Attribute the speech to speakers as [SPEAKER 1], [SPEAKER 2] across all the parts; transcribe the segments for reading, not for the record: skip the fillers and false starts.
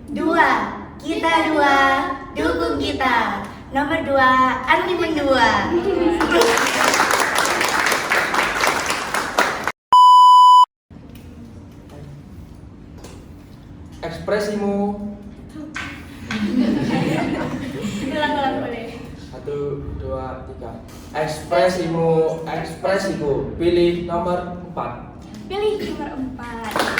[SPEAKER 1] Dua, kita dua, dukung kita. Nomor 2, anti mendua.
[SPEAKER 2] Ekspresimu.
[SPEAKER 3] Ulang boleh.
[SPEAKER 2] 1, 2, 3. Ekspresimu, ekspresiku. Pilih nomor 4.
[SPEAKER 3] Pilih nomor 4.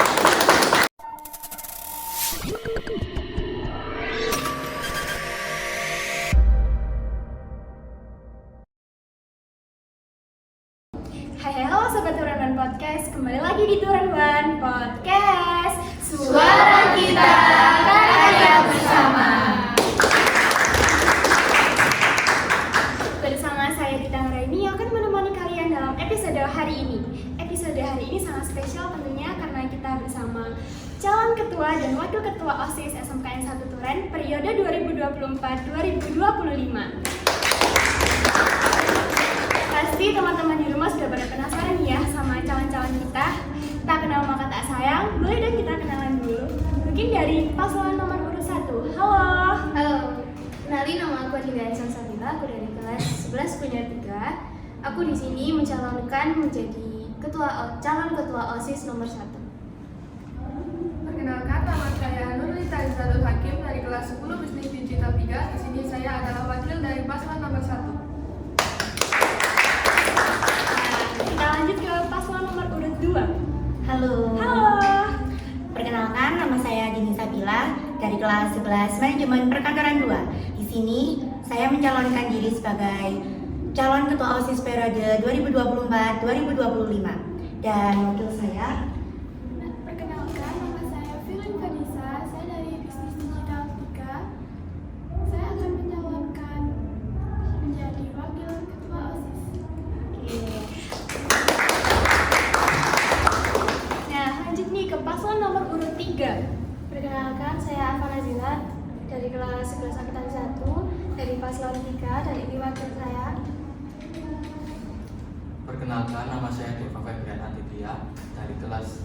[SPEAKER 3] Hai, halo Sobat Turan Podcast. Kembali lagi di Turan Podcast. Suara kita, karya bersama. Bersama saya Dita Nuraini akan menemani kalian dalam episode hari ini. Episode hari ini sangat spesial tentunya karena kita bersama calon ketua dan wakil ketua OSIS SMKN 1 Turen periode 2024-2025. Pasti teman-teman di rumah sudah pada penasaran ya sama calon-calon kita. Tak kenal maka tak sayang, boleh dong kita kenalan dulu. Mungkin dari paslon nomor urut 1. Halo.
[SPEAKER 4] Halo, kenalin nama aku Adinda Salsabila, aku dari kelas 11 punya 3. Aku di sini mencalonkan menjadi calon ketua OSIS nomor 1.
[SPEAKER 5] Perkenalkan, nama saya Nurlita Izzatul Hakim dari kelas 10 Bisnis Digital 3. Di sini saya adalah wakil dari paslon nomor 1.
[SPEAKER 3] Kita lanjut ke paslon nomor urut 2.
[SPEAKER 1] Halo.
[SPEAKER 3] Halo.
[SPEAKER 1] Perkenalkan, nama saya Dini Sabila dari kelas 11 Manajemen Perkantoran 2. Di sini saya mencalonkan diri sebagai calon ketua OSIS periode 2024-2025. Dan wakil saya
[SPEAKER 6] Perkenalkan, nama saya Filin Vanessa, saya dari Bisnis Digital 3. Saya akan mencalonkan menjadi wakil ketua OSIS.
[SPEAKER 3] Nah, lanjut nih ke paslon nomor urut 3.
[SPEAKER 4] Perkenalkan, saya Afana Zinat dari kelas 11 Angkatan 1 dari paslon 3 dari wakil saya.
[SPEAKER 7] Perkenalkan, nama saya Deva Febrian Aditya dari kelas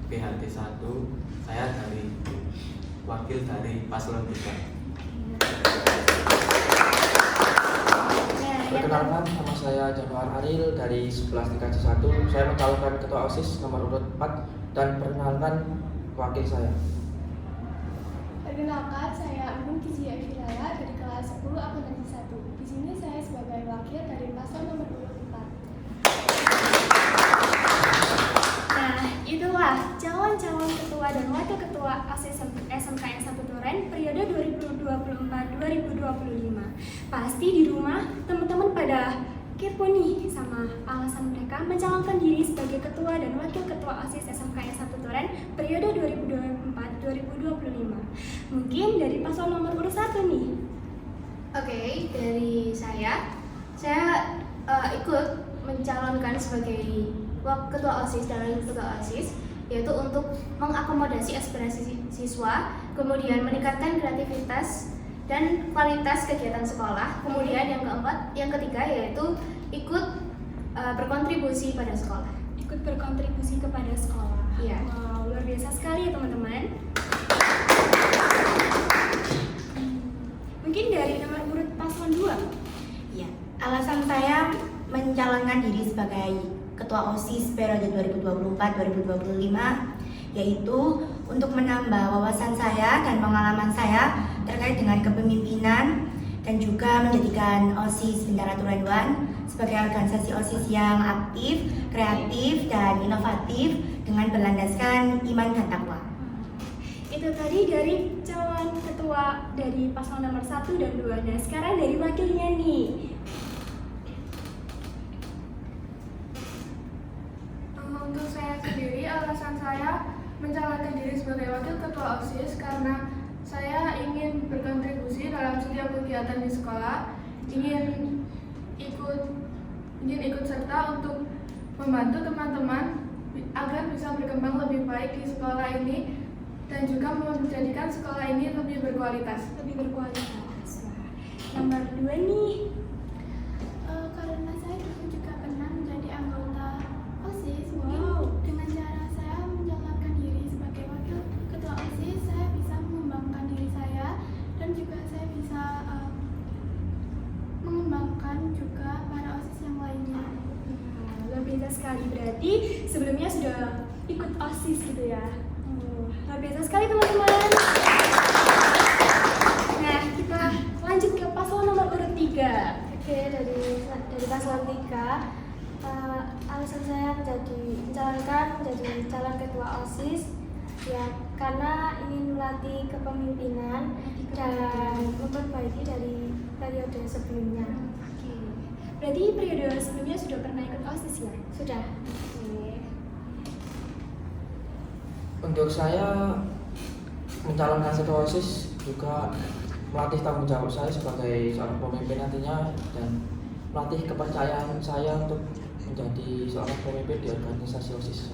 [SPEAKER 7] PHT 1. Saya dari wakil dari paslon 3.
[SPEAKER 2] Perkenalkan, nama saya Januar Aril dari 11 TKJ 1. Saya mencalonkan ketua OSIS nomor urut 4 dan perkenalkan wakil saya.
[SPEAKER 6] Perkenalkan, saya Agung Kizia Firaya dari kelas 10 Akuntansi 1. Di sini saya sebagai wakil dari paslon nomor urut 4.
[SPEAKER 3] Nah, itulah calon-calon ketua dan wakil ketua OSIS SMKN 1 Turen periode 2024-2025. Pasti di rumah teman-teman pada kepo nih sama alasan mereka mencalonkan diri sebagai ketua dan wakil ketua OSIS SMKN 1 Turen periode 2024-2025. Mungkin dari paslon nomor urut 1 nih.
[SPEAKER 4] Oke, dari saya ikut mencalonkan sebagai ketua OSIS dan wakil ketua OSIS, yaitu untuk mengakomodasi aspirasi siswa, kemudian meningkatkan kreativitas dan kualitas kegiatan sekolah. Kemudian yang ketiga yaitu ikut berkontribusi pada sekolah.
[SPEAKER 3] Ikut berkontribusi kepada sekolah.
[SPEAKER 4] Iya.
[SPEAKER 3] Wow, luar biasa sekali ya teman-teman. Mungkin dari nomor urut paslon 2.
[SPEAKER 1] Ya, alasan saya mencalonkan diri sebagai ketua OSIS periode 2024-2025 yaitu untuk menambah wawasan saya dan pengalaman saya terkait dengan kepemimpinan dan juga menjadikan OSIS Bintara Turen One sebagai organisasi OSIS yang aktif, kreatif, dan inovatif dengan berlandaskan iman dan takwa.
[SPEAKER 3] Itu tadi dari calon ketua dari paslon nomor 1 dan 2. Nah, sekarang dari wakilnya nih.
[SPEAKER 5] Untuk saya sendiri, alasan saya mencalonkan diri sebagai wakil ketua OSIS karena saya ingin berkontribusi dalam setiap kegiatan di sekolah, ingin ikut serta untuk membantu teman-teman agar bisa berkembang lebih baik di sekolah ini dan juga menjadikan sekolah ini lebih berkualitas.
[SPEAKER 3] Lebih berkualitas. Nomor 2 nih.
[SPEAKER 6] Karena saya dulu juga pernah menjadi anggota OSIS, mungkin
[SPEAKER 3] Wow.
[SPEAKER 6] dengan cara saya mencalonkan diri sebagai wakil ketua OSIS, saya bisa mengembangkan
[SPEAKER 3] sudah ikut OSIS gitu ya. Luar biasa sekali teman-teman. Nah, kita lanjut ke paslon nomor urut 3.
[SPEAKER 4] Oke, dari paslon 3, alasan saya mencalonkan menjadi calon ketua OSIS ya karena ingin melatih kepemimpinan dan memperbaiki dari periode sebelumnya.
[SPEAKER 3] Oke. Berarti periode sebelumnya sudah pernah ikut OSIS ya?
[SPEAKER 4] Sudah.
[SPEAKER 3] Oke.
[SPEAKER 2] Untuk saya mencalonkan ketua OSIS juga melatih tanggung jawab saya sebagai seorang pemimpin nantinya dan melatih kepercayaan saya untuk menjadi seorang pemimpin di organisasi OSIS.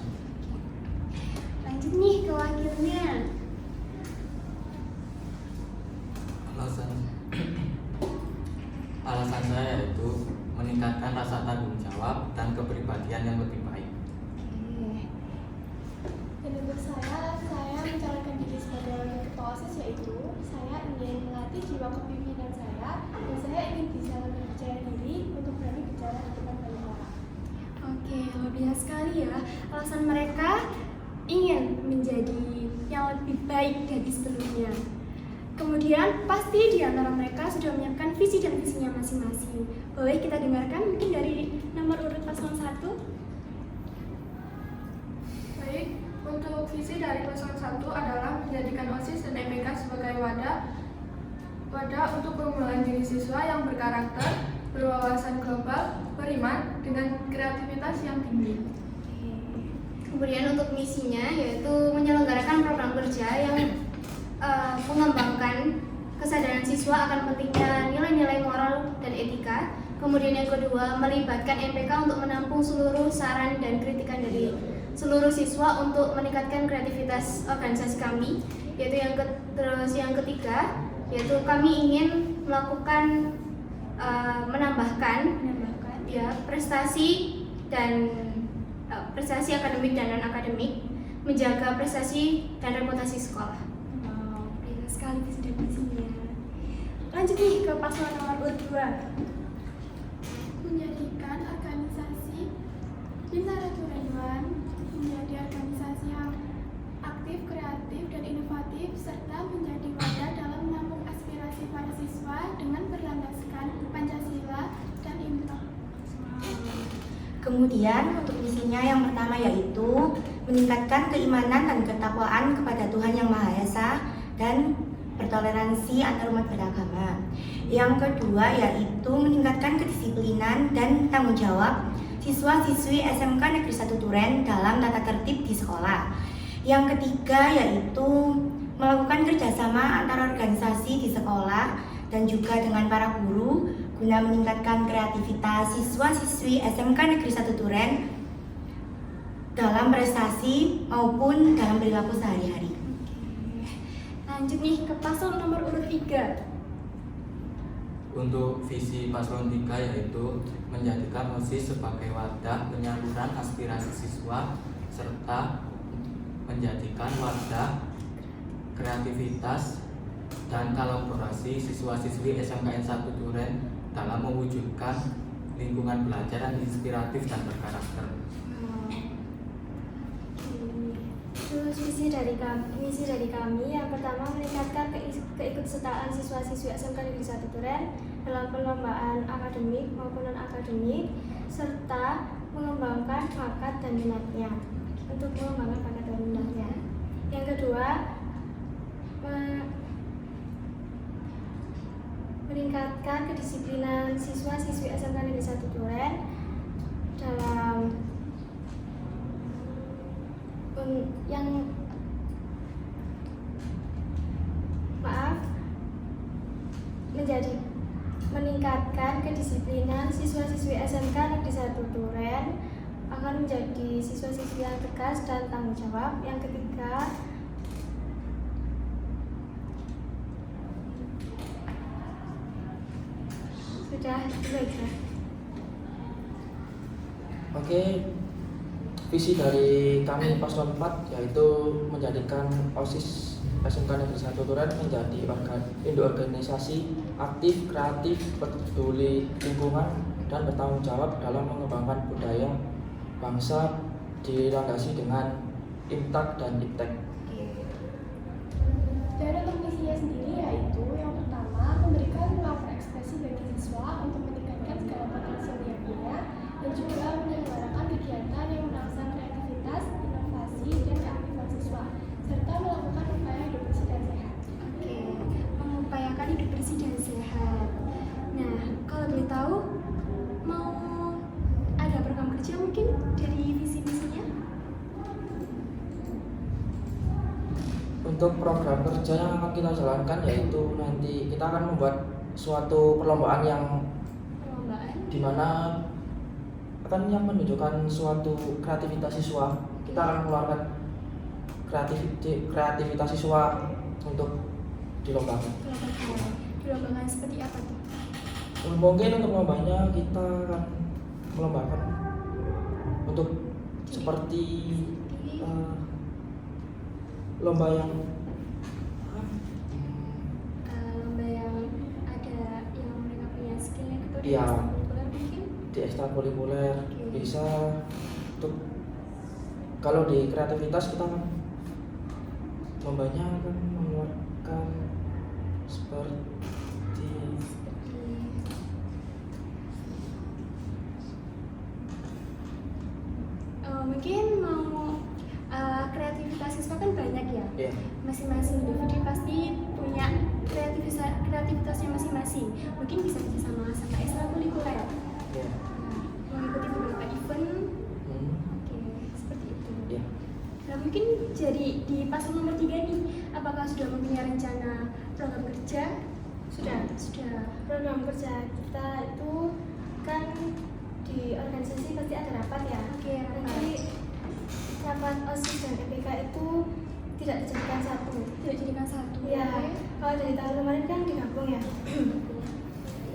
[SPEAKER 3] Lanjut nih ke wakilnya.
[SPEAKER 7] Alasan saya yaitu meningkatkan rasa tanggung jawab dan kepribadian yang lebih baik.
[SPEAKER 6] Dan untuk saya mencalonkan diri sebagai wakil ketua OSIS yaitu saya ingin melatih jiwa kepemimpinan saya dan saya ingin bisa lebih percaya diri untuk berani bicara di depan banyak orang.
[SPEAKER 3] Oke, luar biasa sekali ya. Alasan mereka ingin menjadi yang lebih baik dari sebelumnya. Kemudian pasti di antara mereka sudah menyiapkan visi dan misinya masing-masing. Boleh kita dengarkan mungkin dari nomor urut paslon 1?
[SPEAKER 5] Baik, untuk visi dari paslon 1 adalah menjadikan OSIS dan MBK sebagai wadah untuk pengembangan diri siswa yang berkarakter, berwawasan global, beriman, dengan kreativitas yang tinggi.
[SPEAKER 4] Kemudian untuk misinya yaitu menyelenggarakan program kerja yang mengembangkan kesadaran siswa akan pentingnya nilai-nilai moral dan etika. Kemudian yang kedua, melibatkan MPK untuk menampung seluruh saran dan kritikan dari seluruh siswa untuk meningkatkan kreativitas organisasi kami. Yaitu terus yang ketiga, yaitu kami ingin melakukan menambahkan ya prestasi akademik dan non akademik, menjaga prestasi dan reputasi sekolah.
[SPEAKER 3] Banyak sekali visi dan misinya. Lanjut nih ke paslon nomor urut 2.
[SPEAKER 6] Menjadikan organisasi Bintara Turenwan menjadi organisasi yang aktif, kreatif, dan inovatif serta menjadi wadah dalam menampung aspirasi para siswa dengan berlandaskan Pancasila dan IMTA.
[SPEAKER 1] Kemudian untuk misinya yang pertama yaitu meningkatkan keimanan dan ketakwaan kepada Tuhan Yang Maha Esa dan bertoleransi antar umat beragama. Yang kedua yaitu meningkatkan kedisiplinan dan tanggung jawab siswa-siswi SMK Negeri 1 Turen dalam tata tertib di sekolah. Yang ketiga yaitu melakukan kerjasama antar organisasi di sekolah dan juga dengan para guru guna meningkatkan kreativitas siswa-siswi SMK Negeri 1 Turen dalam prestasi maupun dalam perilaku sehari-hari.
[SPEAKER 3] Lanjut nih ke paslon nomor urut 3.
[SPEAKER 7] Untuk visi paslon 3 yaitu menjadikan OSIS sebagai wadah penyaluran aspirasi siswa serta menjadikan wadah kreativitas dan kolaborasi siswa-siswi SMKN 1 Turen dalam mewujudkan lingkungan belajar yang inspiratif dan berkarakter.
[SPEAKER 4] Terus misi dari kami yang pertama meningkatkan keikutsertaan siswa-siswi SMK Negeri 1 Turen dalam perlombaan akademik maupun non akademik serta mengembangkan bakat dan minatnya. Untuk mengembangkan bakat dan minatnya. Yang kedua, meningkatkan kedisiplinan siswa-siswi SMK Negeri 1 Turen dalam meningkatkan kedisiplinan siswa-siswi SMK Negeri 1 Turen akan menjadi siswa-siswi yang tegas dan tanggung jawab. Yang ketiga, sudah baik.
[SPEAKER 2] Oke, visi dari kami paslon 4 yaitu menjadikan OSIS SMK Negeri 1 Turen menjadi organisasi aktif, kreatif, peduli lingkungan dan bertanggung jawab dalam mengembangkan budaya bangsa dilandasi dengan IMTAK dan IPTEK.
[SPEAKER 6] Dan untuk misinya sendiri yaitu yang pertama memberikan ruang berekspresi bagi siswa untuk meningkatkan segala potensi yang punya dan juga menyelenggarakan kegiatan yang merangsang kreativitas, inovasi, dan keaktifan siswa serta melakukan upaya hidup bersih dan sehat.
[SPEAKER 3] Oke, mengupayakan hidup bersih dan sehat. Nah, kalau boleh tahu, mau ada program kerja mungkin dari visi misinya?
[SPEAKER 2] Untuk program kerja yang akan kita jalankan yaitu nanti kita akan membuat suatu perlombaan yang
[SPEAKER 3] Perlombaan.
[SPEAKER 2] dimana akan yang menunjukkan suatu kreativitas siswa. Kita akan mengeluarkan kreativitas siswa untuk dilombakan.
[SPEAKER 3] Perlombaan seperti apa tuh?
[SPEAKER 2] Mungkin untuk lombanya kita akan melombakan untuk seperti lomba yang
[SPEAKER 3] Lomba yang ada yang mereka punya skill yang itu
[SPEAKER 2] Iya.
[SPEAKER 3] mungkin?
[SPEAKER 2] di ekstrakurikuler
[SPEAKER 3] Oke.
[SPEAKER 2] bisa untuk kalau di kreativitas kita kan lombanya akan mengeluarkan seperti
[SPEAKER 3] Mungkin mau kreativitas siswa kan banyak ya.
[SPEAKER 2] ya
[SPEAKER 3] Masing-masing individu pasti punya kreativitasnya masing-masing. Mungkin bisa bersama sama ekstrakurikuler.
[SPEAKER 2] ya
[SPEAKER 3] Mengikuti beberapa event.
[SPEAKER 2] hmm,
[SPEAKER 3] Oke, seperti itu.
[SPEAKER 2] ya
[SPEAKER 3] Nah, mungkin jadi di paslon nomor 3 nih, apakah sudah mempunyai rencana program kerja? Sudah.
[SPEAKER 4] Program kerja kita itu kan di organisasi pasti ada rapat ya.
[SPEAKER 3] Oke,
[SPEAKER 4] Nanti rapat OSIS dan EPK itu tidak dijadikan satu.
[SPEAKER 3] Tidak jadikan satu.
[SPEAKER 4] Ya, kalau dari tahun kemarin kan digabung ya.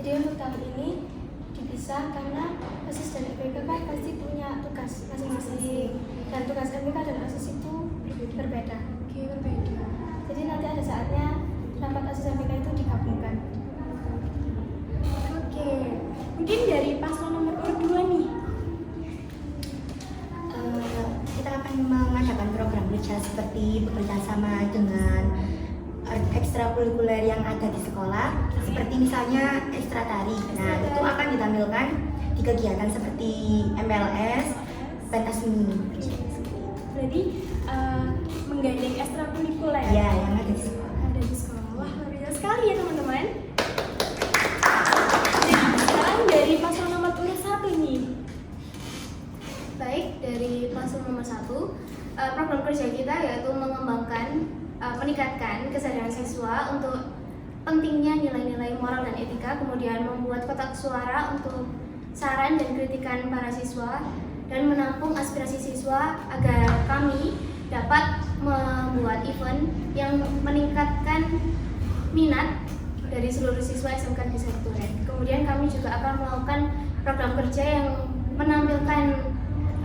[SPEAKER 4] Jadi untuk tahun ini dipisah karena OSIS dan EPK kan pasti punya tugas masing-masing. Dan tugas EPK dan OSIS itu berbeda.
[SPEAKER 3] Oke, berbeda.
[SPEAKER 4] Jadi nanti ada saatnya rapat OSIS dan EPK itu digabungkan.
[SPEAKER 3] Oke, mungkin dari paslon nomor 2 nih.
[SPEAKER 1] Kita akan mengadakan program kerja seperti bekerja sama dengan ekstrakurikuler yang ada di sekolah, seperti misalnya ekstra tari. Nah, itu akan ditampilkan di kegiatan seperti MLS, pentas mini.
[SPEAKER 3] Berarti menggandeng ekstrakurikuler.
[SPEAKER 1] Ya, yang ada di sekolah.
[SPEAKER 3] Ada di sekolah. Wah, luar biasa sekali ya teman-teman. Nah, sekarang dari paslon nomor 1 nih.
[SPEAKER 4] Baik, dari paslon nomor 1, program kerja kita yaitu meningkatkan kesadaran siswa untuk pentingnya nilai-nilai moral dan etika, kemudian membuat kotak suara untuk saran dan kritikan para siswa, dan menampung aspirasi siswa agar kami dapat membuat event yang meningkatkan minat dari seluruh siswa SMK Negeri 1 Duren. Kemudian kami juga akan melakukan program kerja yang menampilkan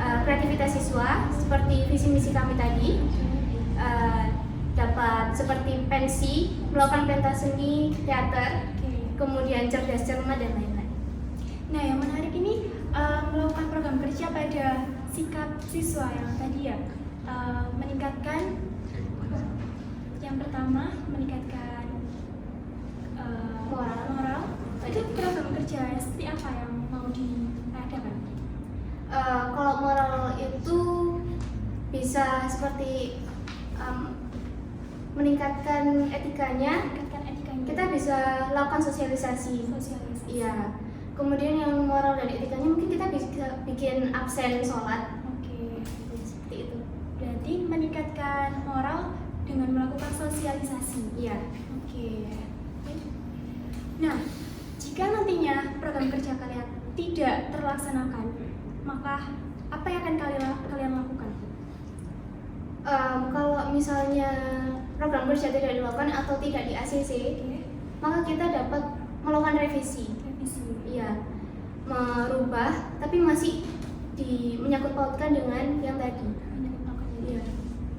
[SPEAKER 4] kreativitas siswa seperti visi misi kami tadi, dapat seperti pensi, melakukan pentas seni, teater, kemudian cerdas cermat dan lain-lain.
[SPEAKER 3] Nah, yang menarik ini melakukan program kerja pada sikap siswa yang tadi ya, meningkatkan yang pertama meningkatkan moral. Itu program kerja seperti apa yang mau diadakan?
[SPEAKER 4] Kalau moral itu bisa seperti meningkatkan etikanya, kita bisa lakukan sosialisasi. Iya. Kemudian yang moral dan etikanya mungkin kita bisa bikin absen sholat.
[SPEAKER 3] Oke.
[SPEAKER 4] Seperti itu.
[SPEAKER 3] Berarti meningkatkan moral dengan melakukan sosialisasi.
[SPEAKER 4] Iya.
[SPEAKER 3] Oke. Nah, jika nantinya program kerja kalian tidak terlaksanakan, maka apa yang akan kalian lakukan?
[SPEAKER 4] Kalau misalnya program kerja tidak dilakukan atau tidak di ACC, maka kita dapat melakukan revisi. Iya, merubah, tapi masih menyangkut pautkan dengan yang tadi. Iya,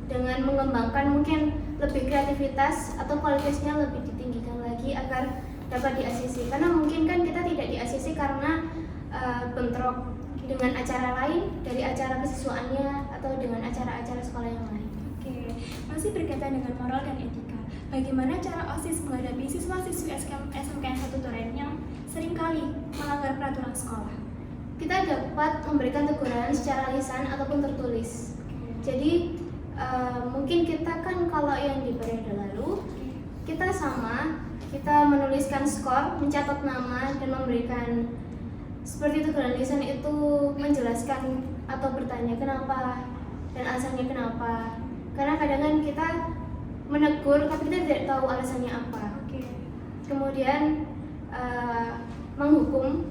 [SPEAKER 4] dengan mengembangkan mungkin lebih kreativitas atau kualitasnya lebih ditinggikan lagi agar dapat di ACC. Karena mungkin kan kita tidak di ACC karena bentrok dengan acara lain, dari acara kesiswaannya atau dengan acara-acara sekolah yang lain.
[SPEAKER 3] Oke, masih berkaitan dengan moral dan etika. Bagaimana cara OSIS menghadapi siswa-siswi SMKN 1 Turen yang seringkali melanggar peraturan sekolah?
[SPEAKER 4] Kita dapat memberikan teguran secara lisan ataupun tertulis. Jadi mungkin kita kan kalau yang di periode lalu kita menuliskan skor, mencatat nama dan memberikan seperti teguran lisan itu menjelaskan atau bertanya kenapa dan alasannya kenapa. Karena kadang kan kita menegur tapi kita tidak tahu alasannya apa. Kemudian menghukum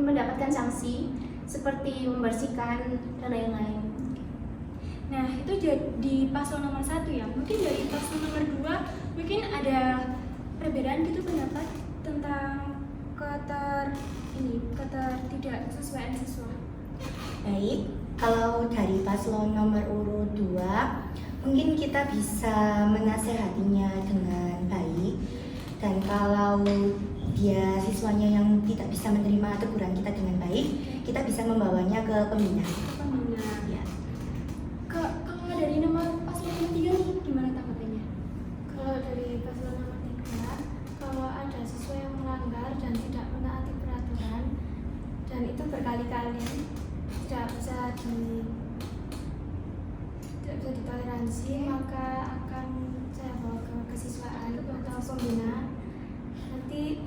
[SPEAKER 4] mendapatkan sanksi seperti membersihkan dan lain-lain.
[SPEAKER 3] Nah, itu jadi paslon nomor 1 ya. Mungkin dari paslon nomor 2 mungkin ada perbedaan gitu pendapat tentang ketidaksesuaian siswa.
[SPEAKER 1] Baik, kalau dari paslon nomor urut 2 mungkin kita bisa menasehatinya dengan baik, dan kalau dia siswanya yang tidak bisa menerima teguran kita dengan baik, kita bisa membawanya ke pembina. Ya.
[SPEAKER 3] Kalau dari nomor paslon nomor 3 nih, gimana tanggapannya?
[SPEAKER 6] Kalau dari paslon nomor 3, kalau ada siswa yang melanggar dan tidak menaati peraturan dan itu berkali-kali, tidak bisa ditoleransi, maka akan saya bawa ke kesiswaan atau pembina, nanti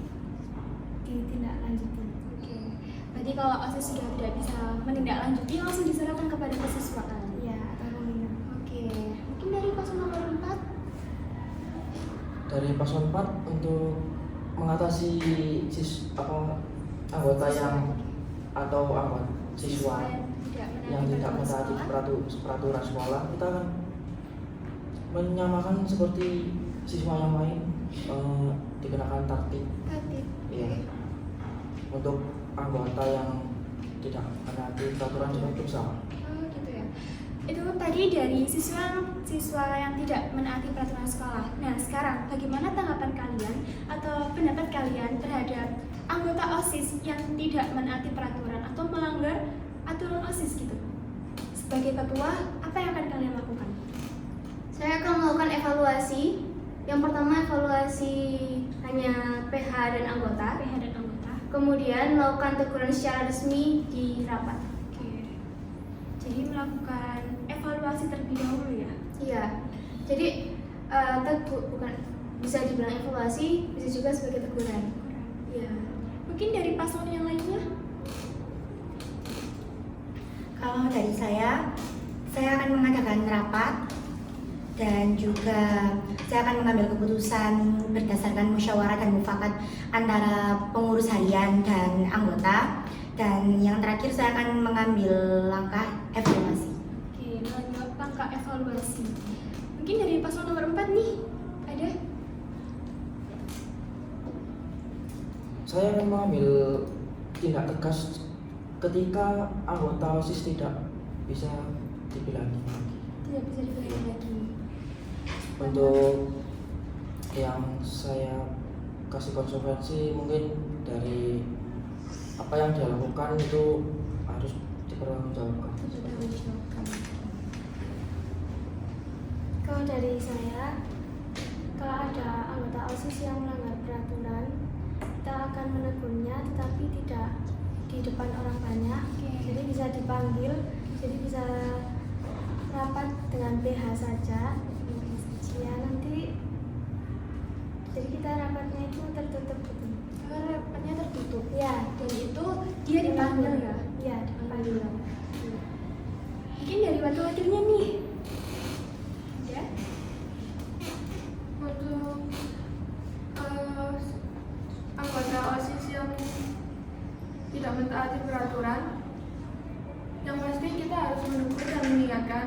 [SPEAKER 6] ditindaklanjuti.
[SPEAKER 3] Oke. Berarti kalau OSIS sudah tidak bisa menindaklanjuti, langsung diserahkan kepada kesiswaan.
[SPEAKER 6] Ya, atau pembina.
[SPEAKER 3] Oke. Mungkin dari paslon nomor 4.
[SPEAKER 2] Dari paslon 4 untuk mengatasi anggota siswa yang tidak mentaati peraturan sekolah, kita kan menyamakan seperti siswa yang lain, dikenakan tertib. Iya. Untuk anggota yang tidak menaati peraturan seperti itu sama.
[SPEAKER 3] Oh gitu ya. Itu tadi dari siswa yang tidak menaati peraturan sekolah. Nah sekarang bagaimana tanggapan kalian atau pendapat kalian terhadap anggota OSIS yang tidak menaati peraturan atau melanggar aturan OSIS gitu? Sebagai ketua, apa yang akan kalian lakukan?
[SPEAKER 4] Saya akan melakukan evaluasi. Yang pertama evaluasi hanya PH dan anggota. Kemudian melakukan teguran secara resmi di rapat.
[SPEAKER 3] Oke. Jadi melakukan evaluasi terlebih dahulu ya?
[SPEAKER 4] Iya. Jadi bukan bisa dibilang evaluasi, bisa juga sebagai teguran. Iya.
[SPEAKER 3] Mungkin dari paslon yang lainnya?
[SPEAKER 1] Kalau dari saya akan mengadakan rapat dan juga saya akan mengambil keputusan berdasarkan musyawarah dan mufakat antara pengurus harian dan anggota, dan yang terakhir saya akan mengambil langkah evaluasi.
[SPEAKER 3] Oke, mengambil langkah evaluasi. Mungkin dari paslon nomor 4 nih, ada?
[SPEAKER 2] Saya akan mengambil tindak tegas ketika anggota OSIS tidak bisa dibilangin lagi.
[SPEAKER 3] Tidak bisa dibilang lagi.
[SPEAKER 2] Untuk yang saya kasih konsekuensi mungkin dari apa yang dia lakukan itu harus dipertanggungjawabkan.
[SPEAKER 6] Kalau dari saya, kalau ada anggota OSIS yang melanggar peraturan, kita akan menegurnya, tetapi tidak di depan orang banyak. Jadi bisa dipanggil, jadi bisa rapat dengan PH saja. Ya nanti, jadi kita rapatnya itu tertutup gitu.
[SPEAKER 3] Rapatnya tertutup.
[SPEAKER 6] Ya,
[SPEAKER 3] Dan itu dia dipanggil ya?
[SPEAKER 6] Ya, dipanggil.
[SPEAKER 3] Mungkin dari wakil-wakilnya nih. Ya?
[SPEAKER 5] Untuk anggota OSIS yang tidak mentaati peraturan, yang pasti kita harus menegur dan mengingatkan,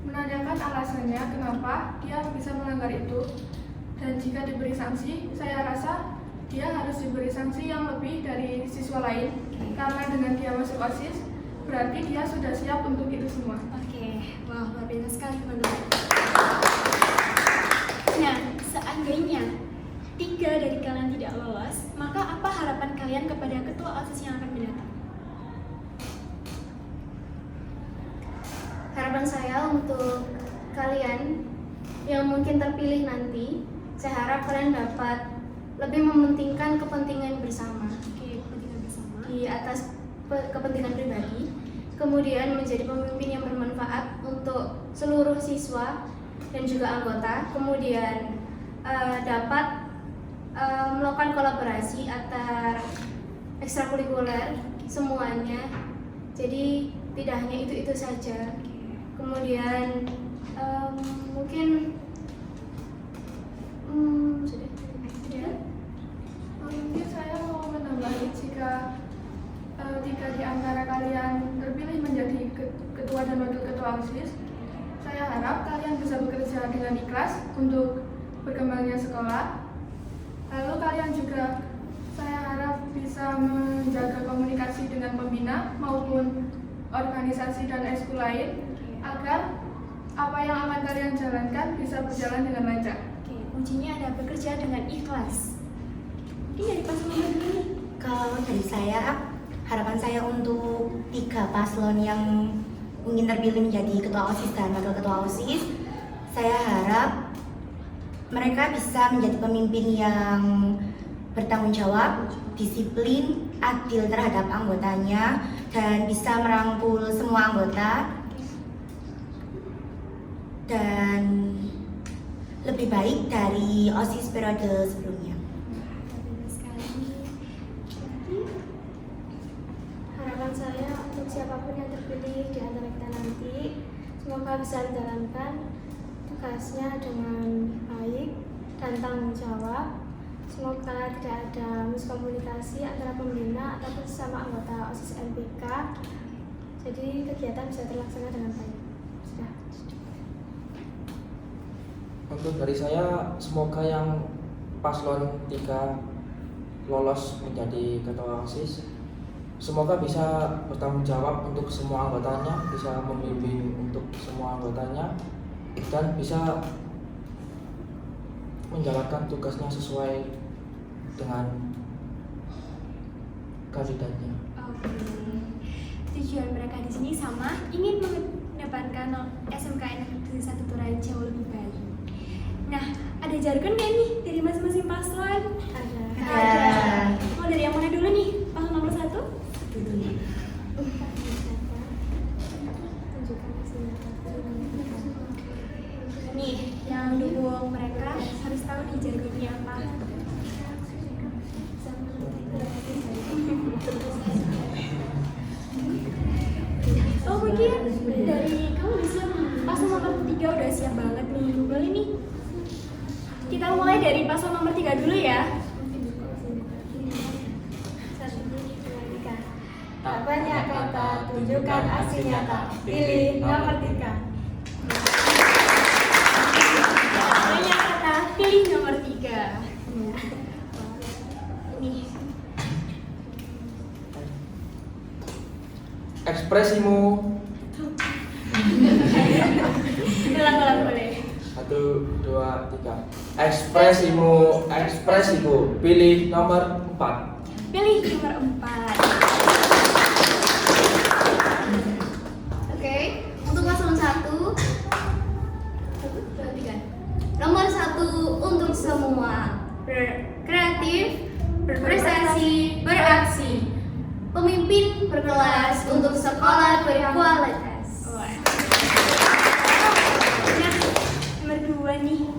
[SPEAKER 5] menanyakan alasannya kenapa dia bisa melanggar itu, dan jika diberi sanksi, saya rasa dia harus diberi sanksi yang lebih dari siswa lain, karena dengan dia masuk OSIS berarti dia sudah siap untuk itu semua.
[SPEAKER 3] Oke, wah luar biasa sekali teman-teman. Nah, seandainya 3 dari kalian tidak lolos, maka apa harapan kalian kepada ketua OSIS yang akan mendatang?
[SPEAKER 4] saya untuk kalian yang mungkin terpilih nanti, saya harap kalian dapat lebih mementingkan kepentingan bersama
[SPEAKER 3] Oke, kepentingan bersama.
[SPEAKER 4] di atas kepentingan pribadi, kemudian menjadi pemimpin yang bermanfaat untuk seluruh siswa dan juga anggota, kemudian dapat melakukan kolaborasi antar ekstrakurikuler semuanya. Jadi tidak hanya itu saja. Kemudian mungkin sudah.
[SPEAKER 5] Mungkin saya mau menambahi jika di antara kalian terpilih menjadi ketua dan wakil ketua OSIS, saya harap kalian bisa bekerja dengan ikhlas untuk berkembangnya sekolah. Lalu kalian juga saya harap bisa menjaga komunikasi dengan pembina maupun organisasi dan ekskul lain agar apa yang akan kalian jalankan bisa berjalan dengan lancar.
[SPEAKER 3] Oke, kuncinya ada bekerja dengan ikhlas. Ini dari paslon nomor dulu nih.
[SPEAKER 1] Kalau dari saya, harapan saya untuk 3 paslon yang mungkin terpilih menjadi ketua OSIS dan wakil ketua OSIS, saya harap mereka bisa menjadi pemimpin yang bertanggung jawab, disiplin, adil terhadap anggotanya, dan bisa merangkul semua anggota dan lebih baik dari OSIS periode sebelumnya.
[SPEAKER 4] Harapan saya untuk siapapun yang terpilih di antara kita nanti, semoga bisa menjalankan tugasnya dengan baik dan tanggung jawab. Semoga tidak ada miskomunikasi antara pembina ataupun sesama anggota OSIS MPK. Jadi kegiatan bisa terlaksana dengan baik. Sudah.
[SPEAKER 2] Untuk dari saya, semoga yang paslon 3 lolos menjadi ketua OSIS, semoga bisa bertanggung jawab untuk semua anggotanya, bisa membimbing untuk semua anggotanya, dan bisa menjalankan tugasnya sesuai dengan kandidatnya.
[SPEAKER 3] Oke. Tujuan mereka di sini sama, ingin mendapatkan SMKN Negeri 1 Turan jauh lebih baik. Nah, ada jargon nggak nih dari masing-masing paslon?
[SPEAKER 1] Ada.
[SPEAKER 3] Mau dari yang mana dulu nih? Paslon nomor 1? Nih, yang dukung mereka harus tahu nih jargonnya apa. Oh mungkin dari kamu bisa paslon nomor 3 udah siap banget nih. Boleh nih. Kita mulai dari paslon nomor 3 dulu ya.
[SPEAKER 4] Tak banyak kata, tunjukkan aksi nyata. Pilih nomor 3.
[SPEAKER 3] Banyak kata, pilih nomor 3. Nih.
[SPEAKER 2] Ekspresimu.
[SPEAKER 3] Ulang-ulang boleh.
[SPEAKER 2] 1, 2, 3. Ekspresiku. Pilih nomor 4.
[SPEAKER 3] Pilih nomor 4.
[SPEAKER 4] Oke, untuk paslon 1. Nomor 1 untuk semua. Kreatif, berprestasi, beraksi. Pemimpin berkelas untuk sekolah berkualitas.
[SPEAKER 3] Wah. Nah, nomor 2 nih.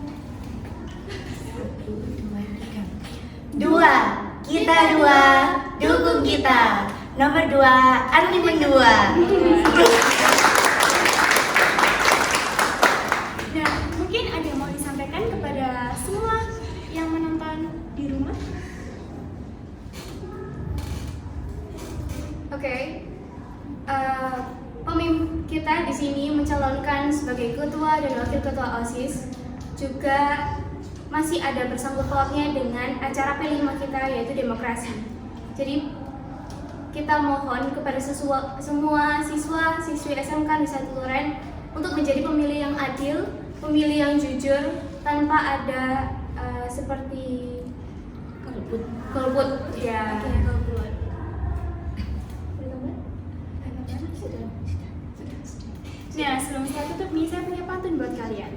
[SPEAKER 1] 2, kita 2, dukung kita. Nomor 2, Arlimun 2.
[SPEAKER 3] Nah, mungkin ada yang mau disampaikan kepada semua yang menonton di rumah?
[SPEAKER 4] Oke, pemimpin kita di sini mencalonkan sebagai ketua dan wakil ketua OSIS, juga masih ada bersangkut pautnya dengan acara P5 kita, yaitu demokrasi. Jadi kita mohon kepada semua siswa-siswi SMK Negeri 1 Turen untuk menjadi pemilih yang adil, pemilih yang jujur, tanpa ada seperti golput ya.
[SPEAKER 3] Oke, golput. Nah, sebelum saya tutup nih, saya punya pantun buat kalian.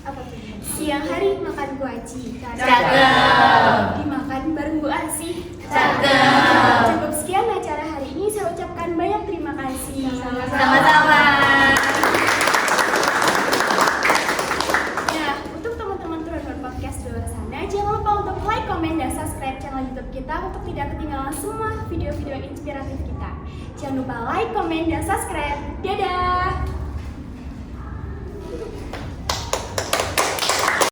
[SPEAKER 4] Apa tuh?
[SPEAKER 3] Siang hari makan kuaci.
[SPEAKER 1] Cakep.
[SPEAKER 3] Dimakan bareng Bu Asih.
[SPEAKER 1] Cakep.
[SPEAKER 3] Cukup sekian acara hari ini. Saya ucapkan banyak terima kasih.
[SPEAKER 1] Sama-sama.
[SPEAKER 3] Nah, untuk teman-teman Turun Podcast di luar sana, jangan lupa untuk like, komen, dan subscribe channel YouTube kita untuk tidak ketinggalan semua video-video inspiratif kita. Jangan lupa like, komen, dan subscribe. Dadah!